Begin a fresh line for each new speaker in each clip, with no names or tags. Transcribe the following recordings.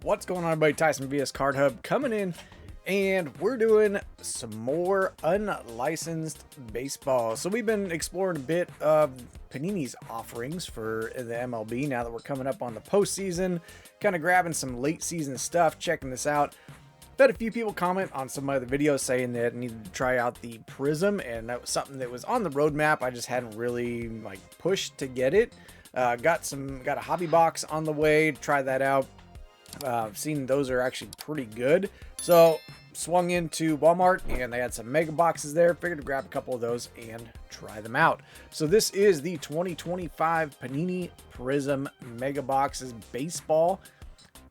What's going on, everybody? Tyson vs Card Hub coming in, and we're doing some more unlicensed baseball. So we've been exploring a bit of Panini's offerings for the MLB now that we're coming up on the postseason, kind of grabbing some late season stuff, checking this out. Had a few people comment on some other videos saying that I needed to try out the Prizm, and that was something that was on the roadmap. I just hadn't really pushed to get it. Got a hobby box on the way. Try that out. I've seen those are actually pretty good. So swung into Walmart and they had some mega boxes there. Figured to grab a couple of those and try them out. So this is the 2025 Panini Prizm Mega Boxes Baseball.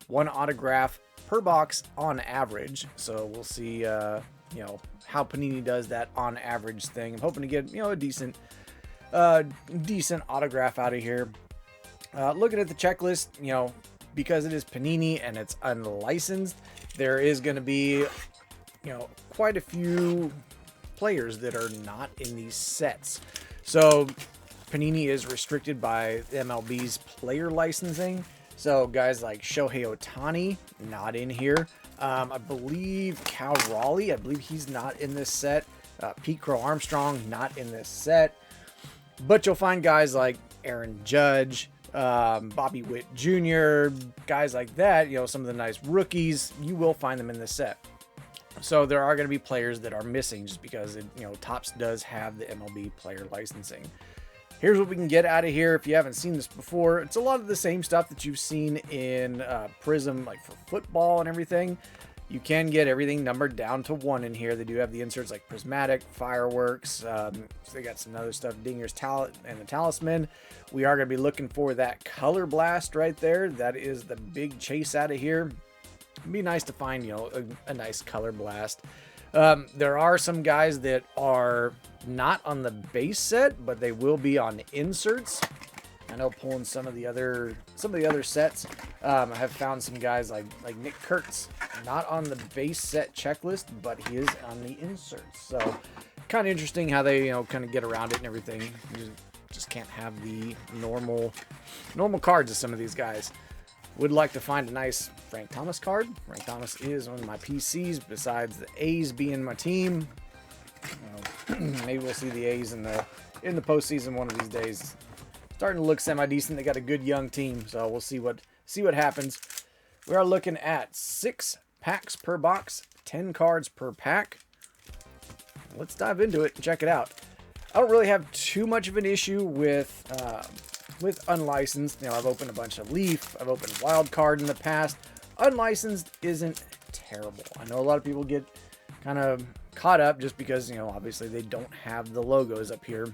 One autograph per box on average. So we'll see, how Panini does that on average thing. I'm hoping to get, a decent autograph out of here. Looking at the checklist, because it is Panini and it's unlicensed, there is going to be, quite a few players that are not in these sets. So Panini is restricted by MLB's player licensing. So guys like Shohei Ohtani, not in here. I believe Cal Raleigh, he's not in this set. Pete Crow Armstrong, not in this set. But you'll find guys like Aaron Judge, Bobby Witt Jr., guys like that, some of the nice rookies, you will find them in this set. So there are going to be players that are missing just because Topps does have the MLB player licensing. Here's what we can get out of here. If you haven't seen this before, it's a lot of the same stuff that you've seen in Prizm, like for football and everything. You can get everything numbered down to 1 in here. They do have the inserts like Prismatic, Fireworks. So they got some other stuff, Dinger's Talent and the Talisman. We are going to be looking for that Color Blast right there. That is the big chase out of here. It'd be nice to find, a nice Color Blast. There are some guys that are not on the base set, but they will be on inserts. I know pulling some of the other sets, I have found some guys like Nick Kurtz, not on the base set checklist, but he is on the inserts. So kind of interesting how they kind of get around it and everything. You just can't have the normal cards of some of these guys. Would like to find a nice Frank Thomas card. Frank Thomas is one of my PCs, besides the A's being my team. Maybe we'll see the A's in the postseason one of these days. Starting to look semi-decent. They got a good young team, so we'll see what happens. We are looking at 6 packs per box, 10 cards per pack. Let's dive into it and check it out. I don't really have too much of an issue with unlicensed. I've opened a bunch of Leaf. I've opened Wild Card in the past. Unlicensed isn't terrible. I know a lot of people get kind of caught up just because, obviously they don't have the logos up here.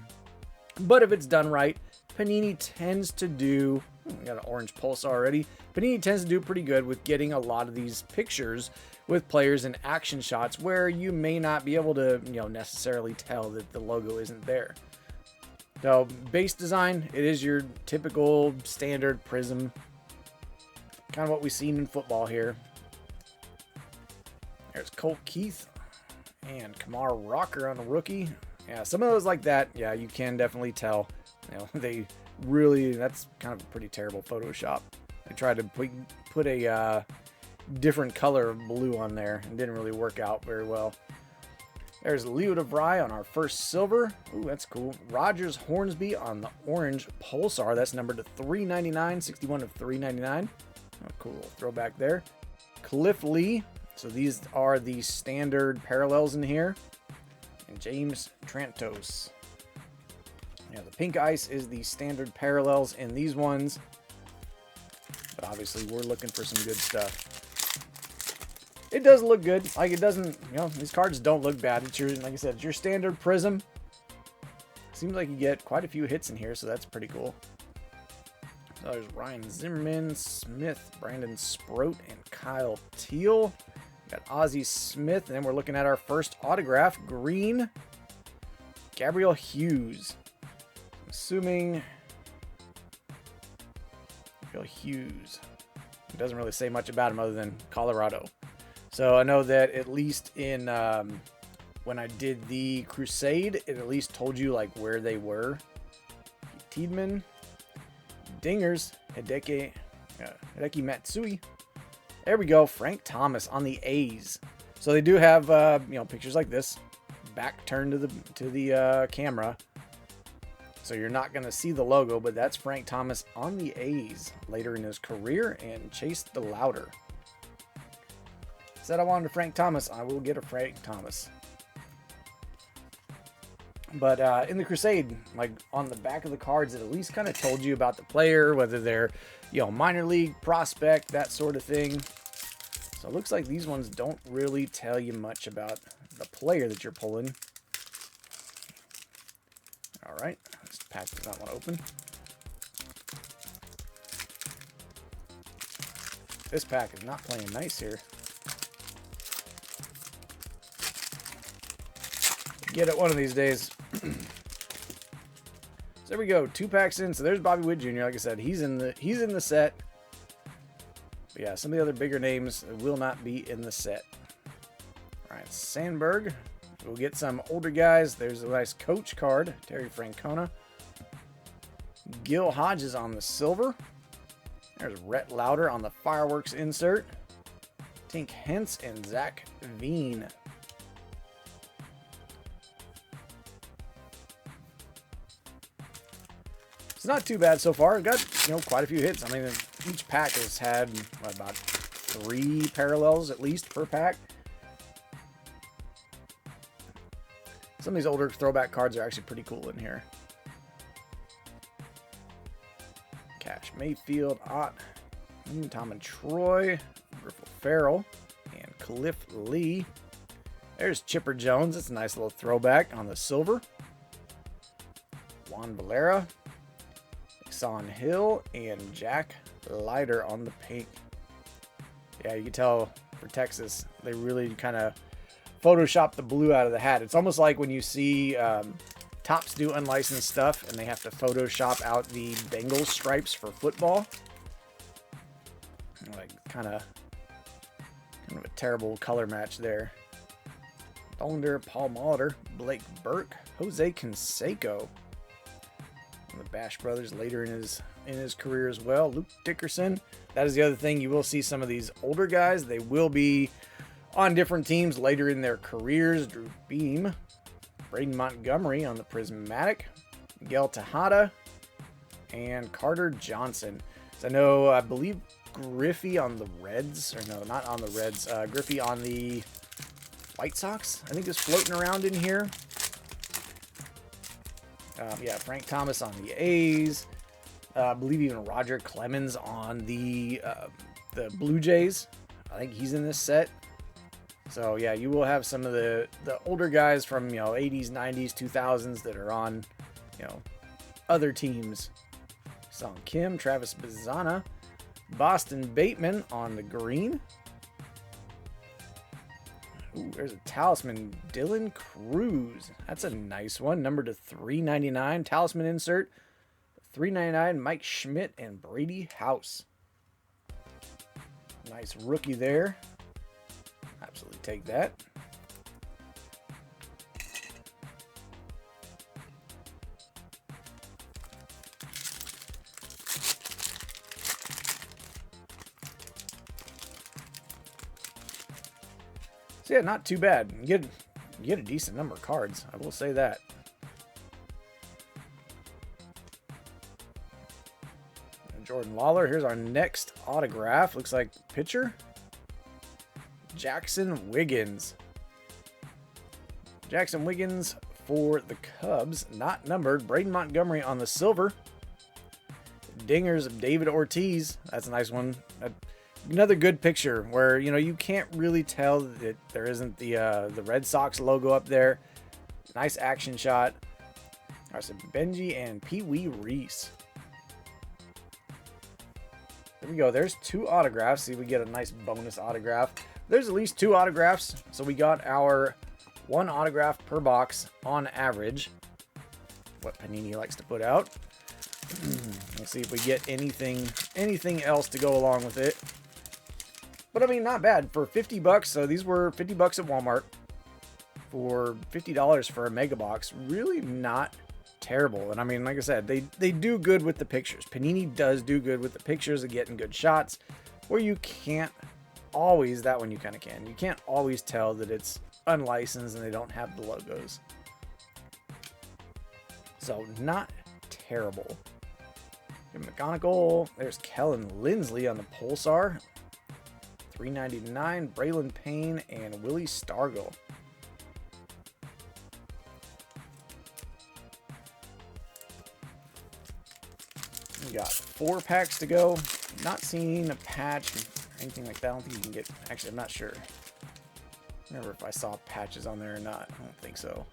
But if it's done right, Panini tends to do, got an orange pulse already. Panini tends to do pretty good with getting a lot of these pictures with players in action shots where you may not be able to, necessarily tell that the logo isn't there. So base design, it is your typical standard Prizm, kind of what we've seen in football here. There's Colt Keith and Kamar Rocker on the rookie. Yeah, some of those like that, yeah, you can definitely tell. That's kind of a pretty terrible Photoshop. I tried to put a different color of blue on there and didn't really work out very well. There's Leo DeVry on our first silver. Ooh, that's cool. Rogers Hornsby on the orange Pulsar. That's numbered to 399, 61 of 399. Oh, cool throwback there. Cliff Lee. So these are the standard parallels in here. And James Trantos. Yeah, the pink ice is the standard parallels in these ones. But obviously we're looking for some good stuff. It does look good. Like, it doesn't, these cards don't look bad. It's your, like I said, it's your standard Prizm. Seems like you get quite a few hits in here, so that's pretty cool. So there's Ryan Zimmerman, Smith, Brandon Sproat, and Kyle Teal. Got Ozzie Smith, and then we're looking at our first autograph, green, Gabriel Hughes. I'm assuming Gabriel Hughes. It doesn't really say much about him other than Colorado. So I know that at least in when I did the Crusade, it at least told you like where they were. Tiedemann, Dingers, Hideki Matsui, There we go. Frank Thomas on the A's. So they do have, you know, pictures like this, back turned to the camera. So you're not going to see the logo, but that's Frank Thomas on the A's later in his career, and Chase the Louder. Said I wanted a Frank Thomas, I will get a Frank Thomas. But in the Crusade, like on the back of the cards, it at least kind of told you about the player, whether they're, you know, minor league, prospect, that sort of thing. So it looks like these ones don't really tell you much about the player that you're pulling. All right, this pack does not want to open. This pack is not playing nice here. Get it one of these days. So there we go, 2 packs in. So there's Bobby Witt Jr. Like I said, he's in the set. But yeah, some of the other bigger names will not be in the set. All right, Sandberg. We'll get some older guys. There's a nice coach card, Terry Francona. Gil Hodges on the silver. There's Rhett Lauder on the fireworks insert. Tink Hence and Zach Veen. It's not too bad so far. I've got, you know, quite a few hits. I mean, each pack has had what, about 3 parallels at least per pack. Some of these older throwback cards are actually pretty cool in here. Cash Mayfield, Ott, Tom and Troy, Griffel Farrell, and Cliff Lee. There's Chipper Jones. It's a nice little throwback on the silver. Juan Valera, Son Hill, and Jack Leiter on the pink. Yeah, you can tell for Texas, they really kind of Photoshop the blue out of the hat. It's almost like when you see Topps do unlicensed stuff and they have to Photoshop out the Bengals stripes for football. Like kind of a terrible color match there. Dollander, Paul Molitor, Blake Burke, Jose Canseco. The Bash brothers later in his career as well. Luke Dickerson. That is the other thing. You will see some of these older guys. They will be on different teams later in their careers. Drew Beam, Braden Montgomery on the Prismatic, Miguel Tejada, and Carter Johnson. So I believe Griffey on the Reds, or no, not on the Reds. Griffey on the White Sox, I think, is floating around in here. Yeah, Frank Thomas on the A's. I believe even Roger Clemens on the Blue Jays. I think he's in this set. So yeah, you will have some of the older guys from, you know, 80s, 90s, 2000s that are on, you know, other teams. Song Kim, Travis Bazzana, Boston Bateman on the green. Ooh, there's a talisman, Dylan Cruz. That's a nice one. Number to 399. Talisman insert, 399. Mike Schmidt and Brady House. Nice rookie there. Absolutely take that. So yeah, not too bad. You get a decent number of cards, I will say that. Jordan Lawler. Here's our next autograph. Looks like pitcher Jackson Wiggins. Jackson Wiggins for the Cubs, not numbered. Braden Montgomery on the silver. Dingers of David Ortiz. That's a nice one. Another good picture where, you know, you can't really tell that there isn't the Red Sox logo up there. Nice action shot. All right, so Benji and Pee Wee Reese. There we go. There's 2 autographs. See, we get a nice bonus autograph. There's at least 2 autographs. So we got our 1 autograph per box on average. What Panini likes to put out. Let's see if we get anything else to go along with it. But I mean, not bad for 50 bucks. So these were 50 bucks at Walmart for $50 for a mega box. Really not terrible. And I mean, like I said, they do good with the pictures. Panini does do good with the pictures of getting good shots where you can't always, that one you kind of can. You can't always tell that it's unlicensed and they don't have the logos. So not terrible. McGonagall. There's Kellen Lindsley on the Pulsar. $3.99. Braylon Payne and Willie Stargell. We got 4 packs to go. Not seeing a patch or anything like that. I don't think you can get... Actually, I'm not sure. Remember if I saw patches on there or not. I don't think so.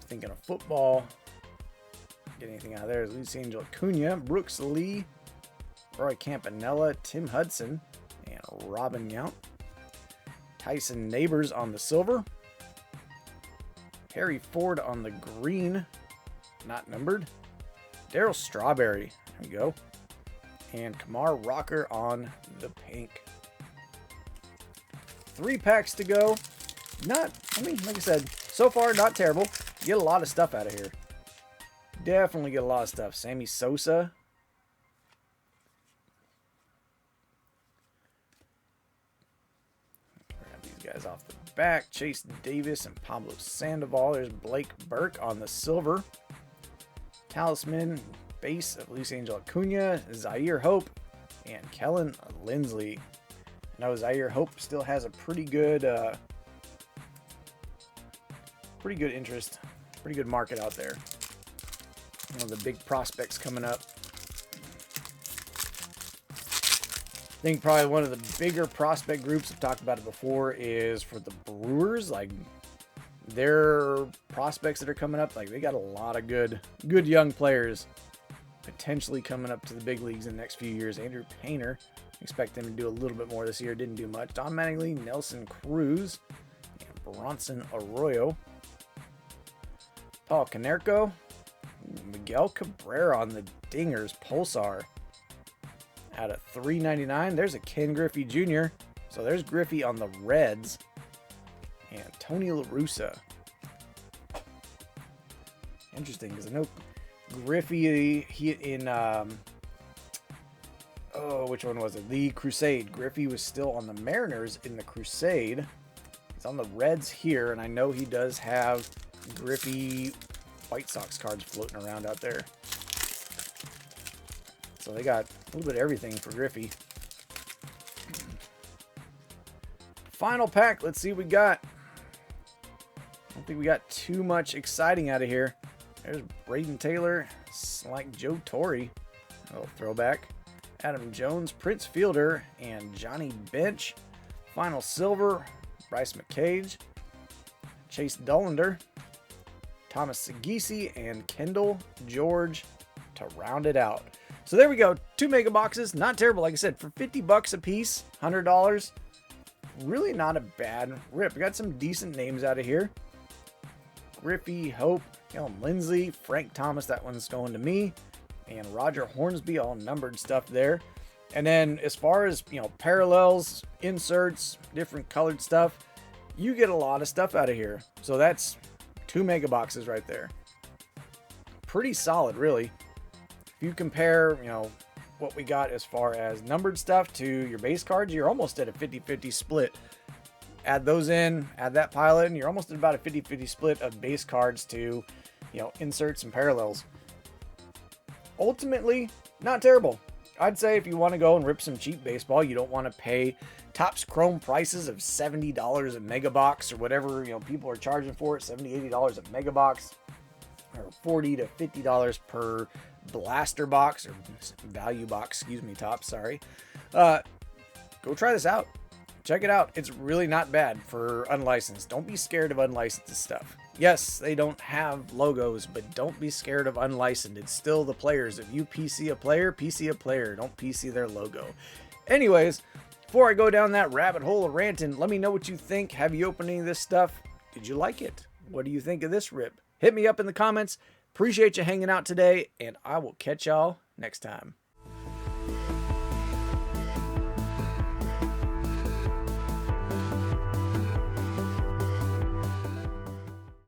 Thinking of football. Get anything out of there. Luis Angel Acuna, Brooks Lee, Roy Campanella, Tim Hudson, and Robin Yount. Tyson Neighbors on the silver. Harry Ford on the green, not numbered. Darryl Strawberry, there we go. And Kamar Rocker on the pink. 3 packs to go. Not, I mean, like I said, so far not terrible. Get a lot of stuff out of here. Definitely get a lot of stuff. Sammy Sosa. Grab these guys off the back. Chase Davis and Pablo Sandoval. There's Blake Burke on the silver. Talisman base of Luis Angel Acuna, Zaire Hope, and Kellen Lindsley. I know Zaire Hope still has a pretty good interest, pretty good market out there. One of the big prospects coming up. I think probably one of the bigger prospect groups, I've talked about it before, is for the Brewers. Like, their prospects that are coming up, like, they got a lot of good young players potentially coming up to the big leagues in the next few years. Andrew Painter, expect them to do a little bit more this year. Didn't do much. Don Mattingly, Nelson Cruz, and Bronson Arroyo. Paul Konerko, Miguel Cabrera on the Dingers Pulsar out of $3.99. There's a Ken Griffey Jr. So there's Griffey on the Reds. And Tony La Russa. Interesting, because I know Griffey, he in, which one was it? The Crusade. Griffey was still on the Mariners in the Crusade. He's on the Reds here, and I know he does have Griffey White Sox cards floating around out there. So they got a little bit of everything for Griffey. Final pack. Let's see what we got. I don't think we got too much exciting out of here. There's Braden Taylor, like Joe Torre, a little throwback. Adam Jones, Prince Fielder, and Johnny Bench. Final silver, Bryce McCage, Chase Dollander, Thomas Segisi, and Kendall George to round it out. So there we go. 2 mega boxes. Not terrible. Like I said, for $50 a piece, $100. Really not a bad rip. We got some decent names out of here. Griffey, Hope, Kellen Lindsley, Frank Thomas, that one's going to me, and Roger Hornsby, all numbered stuff there. And then as far as, parallels, inserts, different colored stuff, you get a lot of stuff out of here. So that's 2 mega boxes right there. Pretty solid, really. If you compare, what we got as far as numbered stuff to your base cards, you're almost at a 50-50 split. Add those in, add that pile in, you're almost at about a 50-50 split of base cards to, inserts and parallels. Ultimately, not terrible. I'd say if you want to go and rip some cheap baseball, you don't want to pay Topps Chrome prices of $70 a mega box or whatever, people are charging for it, $70, $80 a mega box, or $40 to $50 per blaster box or value box, excuse me, Topps, sorry. Go try this out. Check it out. It's really not bad for unlicensed. Don't be scared of unlicensed stuff. Yes, they don't have logos, but don't be scared of unlicensed. It's still the players. If you PC a player, PC a player. Don't PC their logo. Anyways, before I go down that rabbit hole of ranting, let me know what you think. Have you opened any of this stuff? Did you like it? What do you think of this rip? Hit me up in the comments. Appreciate you hanging out today, and I will catch y'all next time.